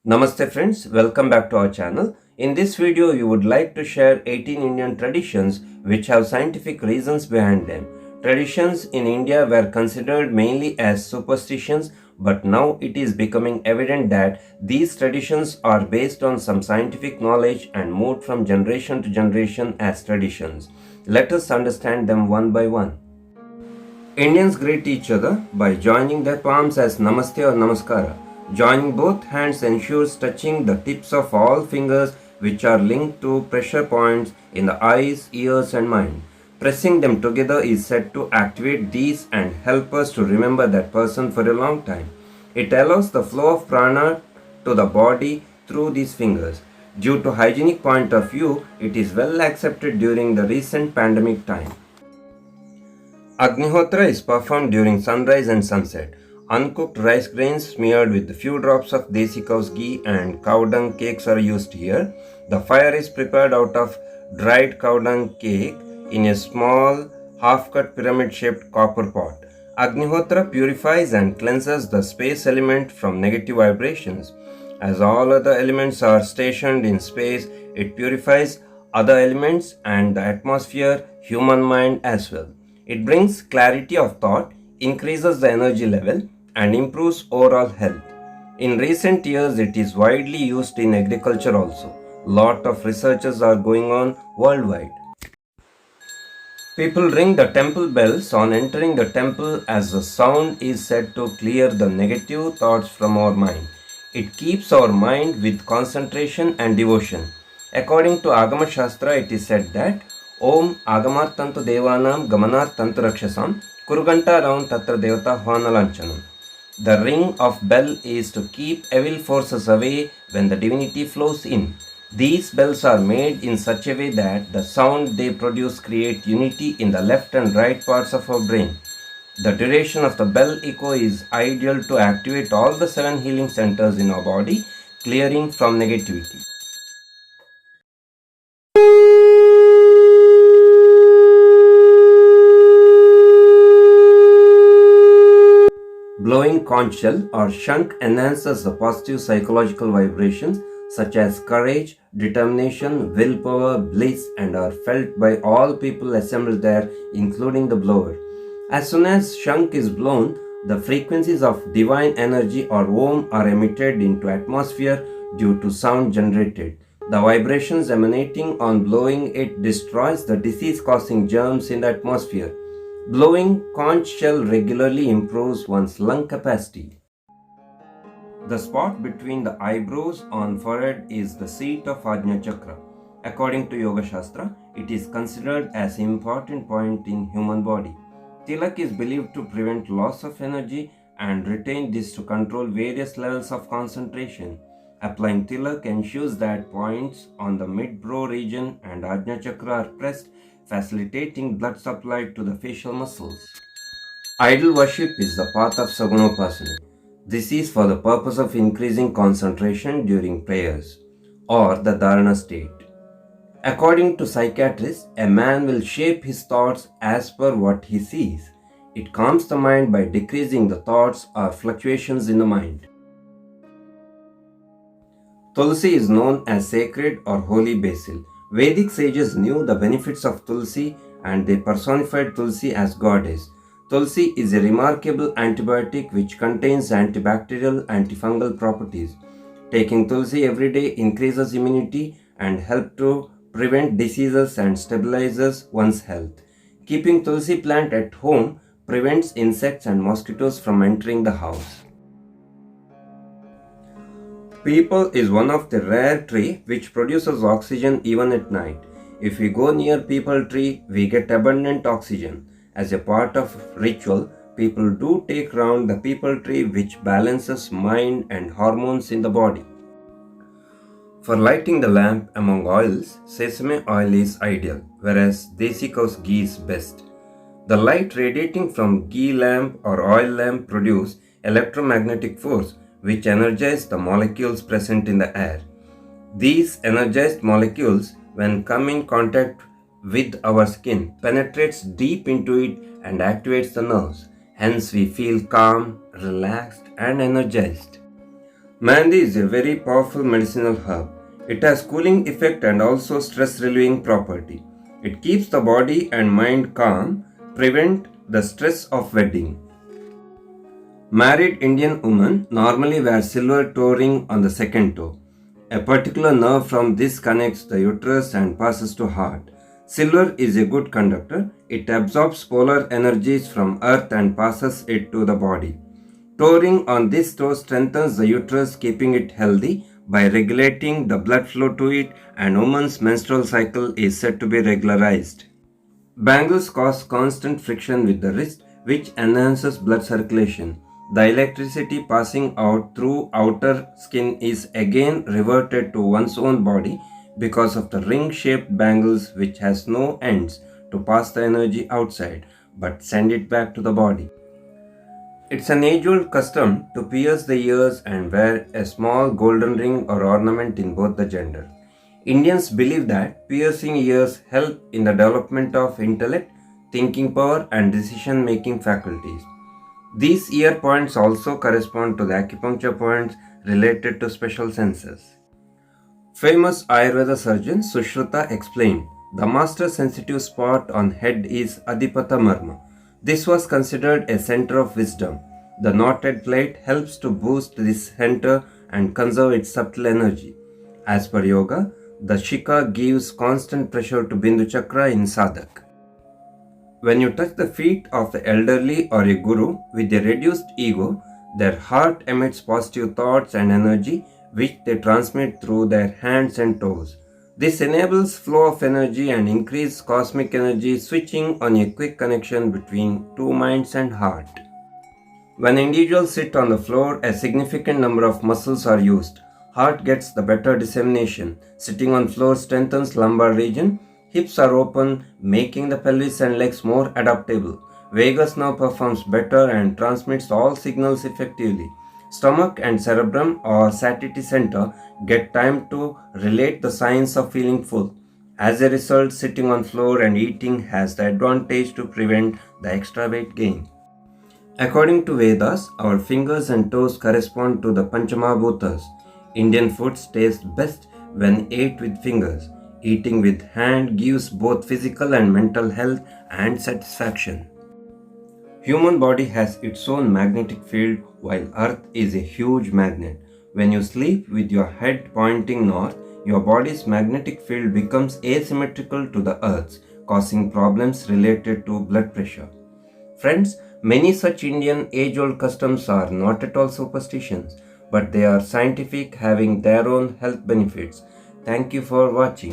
Namaste friends, welcome back to our channel. In this video, we would like to share 18 Indian traditions which have scientific reasons behind them. Traditions in India were considered mainly as superstitions, but now it is becoming evident that these traditions are based on some scientific knowledge and moved from generation to generation as traditions. Let us understand them one by one. Indians greet each other by joining their palms as Namaste or Namaskara. Joining both hands ensures touching the tips of all fingers which are linked to pressure points in the eyes, ears and mind. Pressing them together is said to activate these and help us to remember that person for a long time. It allows the flow of prana to the body through these fingers. Due to hygienic point of view, it is well accepted during the recent pandemic time. Agnihotra is performed during sunrise and sunset. Uncooked rice grains smeared with a few drops of desi cow's ghee and cow dung cakes are used here. The fire is prepared out of dried cow dung cake in a small half-cut pyramid-shaped copper pot. Agnihotra purifies and cleanses the space element from negative vibrations. As all other elements are stationed in space, it purifies other elements and the atmosphere, human mind as well. It brings clarity of thought, increases the energy level, and improves overall health. In recent years, it is widely used in agriculture also. Lot of researches are going on worldwide. People ring the temple bells on entering the temple as the sound is said to clear the negative thoughts from our mind. It keeps our mind with concentration and devotion. According to Agama Shastra, it is said that Om Agamartantu Devanam Gamanartantu Rakshasam Kuruganta Raun Tatra Devata Hvanalanchanam. The ring of bell is to keep evil forces away when the divinity flows in. These bells are made in such a way that the sound they produce create unity in the left and right parts of our brain. The duration of the bell echo is ideal to activate all the 7 healing centers in our body, clearing from negativity. Blowing conch shell or shank enhances the positive psychological vibrations such as courage, determination, willpower, bliss and are felt by all people assembled there including the blower. As soon as shank is blown, the frequencies of divine energy or Om are emitted into atmosphere due to sound generated. The vibrations emanating on blowing it destroys the disease causing germs in the atmosphere. Blowing conch shell regularly improves one's lung capacity. The spot between the eyebrows on forehead is the seat of Ajna Chakra. According to Yoga Shastra, it is considered as an important point in human body. Tilak is believed to prevent loss of energy and retain this to control various levels of concentration. Applying tilak ensures that points on the mid-brow region and Ajna Chakra are pressed, facilitating blood supply to the facial muscles. Idol worship is the path of Sagunopasana. This is for the purpose of increasing concentration during prayers or the dharana state. According to psychiatrists, a man will shape his thoughts as per what he sees. It calms the mind by decreasing the thoughts or fluctuations in the mind. Tulsi is known as sacred or holy basil. Vedic sages knew the benefits of Tulsi and they personified Tulsi as goddess. Tulsi is a remarkable antibiotic which contains antibacterial, antifungal properties. Taking Tulsi every day increases immunity and helps to prevent diseases and stabilizes one's health. Keeping Tulsi plant at home prevents insects and mosquitoes from entering the house. Peepal is one of the rare tree which produces oxygen even at night. If we go near peepal tree, we get abundant oxygen. As a part of ritual, people do take round the peepal tree which balances mind and hormones in the body. For lighting the lamp among oils, sesame oil is ideal, whereas desi cow's ghee is best. The light radiating from ghee lamp or oil lamp produce electromagnetic force which energize the molecules present in the air. These energized molecules, when come in contact with our skin, penetrates deep into it and activates the nerves. Hence we feel calm, relaxed and energized. Mehndi is a very powerful medicinal herb. It has cooling effect and also stress relieving property. It keeps the body and mind calm, prevent the stress of wedding. Married Indian women normally wear silver toe ring on the second toe. A particular nerve from this connects the uterus and passes to heart. Silver is a good conductor. It absorbs polar energies from earth and passes it to the body. Toe ring on this toe strengthens the uterus, keeping it healthy by regulating the blood flow to it, and woman's menstrual cycle is said to be regularized. Bangles cause constant friction with the wrist, which enhances blood circulation. The electricity passing out through outer skin is again reverted to one's own body because of the ring-shaped bangles, which has no ends to pass the energy outside but send it back to the body. It's an age-old custom to pierce the ears and wear a small golden ring or ornament in both the gender. Indians believe that piercing ears help in the development of intellect, thinking power, and decision-making faculties. These ear points also correspond to the acupuncture points related to special senses. Famous Ayurveda surgeon Sushruta explained, the master sensitive spot on head is Adipata Marma. This was considered a center of wisdom. The knotted plate helps to boost this center and conserve its subtle energy. As per yoga, the Shika gives constant pressure to Bindu Chakra in Sadhak. When you touch the feet of the elderly or a guru with a reduced ego, their heart emits positive thoughts and energy which they transmit through their hands and toes. This enables flow of energy and increased cosmic energy switching on a quick connection between two minds and heart. When individuals sit on the floor, a significant number of muscles are used. Heart gets the better dissemination. Sitting on floor strengthens lumbar region. Hips are open, making the pelvis and legs more adaptable. Vagus nerve performs better and transmits all signals effectively. Stomach and cerebrum or satiety center get time to relate the signs of feeling full. As a result, sitting on floor and eating has the advantage to prevent the extra weight gain. According to Vedas, our fingers and toes correspond to the Panchamahabhutas. Indian foods taste best when ate with fingers. Eating with hand gives both physical and mental health and satisfaction. Human body has its own magnetic field while earth is a huge magnet. When you sleep with your head pointing north, your body's magnetic field becomes asymmetrical to the earth's, causing problems related to blood pressure. Friends, many such Indian age-old customs are not at all superstitions, but they are scientific, having their own health benefits. Thank you for watching.